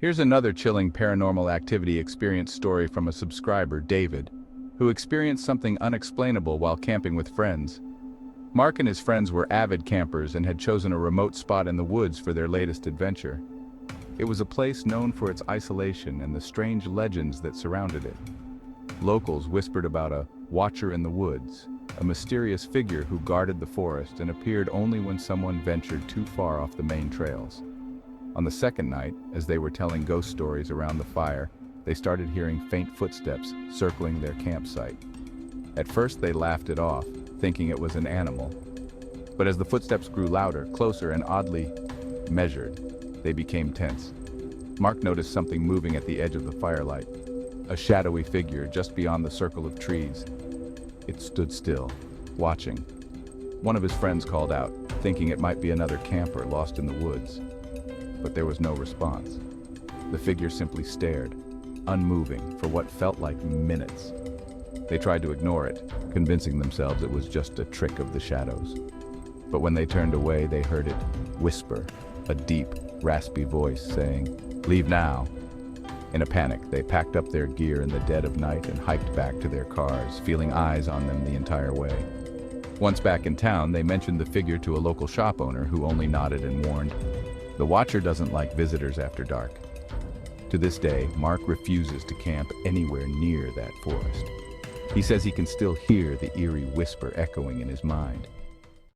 Here's another chilling paranormal activity experience story from a subscriber, David, who experienced something unexplainable while camping with friends. Mark and his friends were avid campers and had chosen a remote spot in the woods for their latest adventure. It was a place known for its isolation and the strange legends that surrounded it. Locals whispered about a watcher in the woods, a mysterious figure who guarded the forest and appeared only when someone ventured too far off the main trails. On the second night, as they were telling ghost stories around the fire, they started hearing faint footsteps circling their campsite. At first they laughed it off, thinking it was an animal. But as the footsteps grew louder, closer, and oddly measured, they became tense. Mark noticed something moving at the edge of the firelight, a shadowy figure just beyond the circle of trees. It stood still, watching. One of his friends called out, thinking it might be another camper lost in the woods. But there was no response. The figure simply stared, unmoving, for what felt like minutes. They tried to ignore it, convincing themselves it was just a trick of the shadows. But when they turned away, they heard it whisper, a deep, raspy voice saying, "Leave now." In a panic, they packed up their gear in the dead of night and hiked back to their cars, feeling eyes on them the entire way. Once back in town, they mentioned the figure to a local shop owner who only nodded and warned, "The watcher doesn't like visitors after dark." To this day, Mark refuses to camp anywhere near that forest. He says he can still hear the eerie whisper echoing in his mind.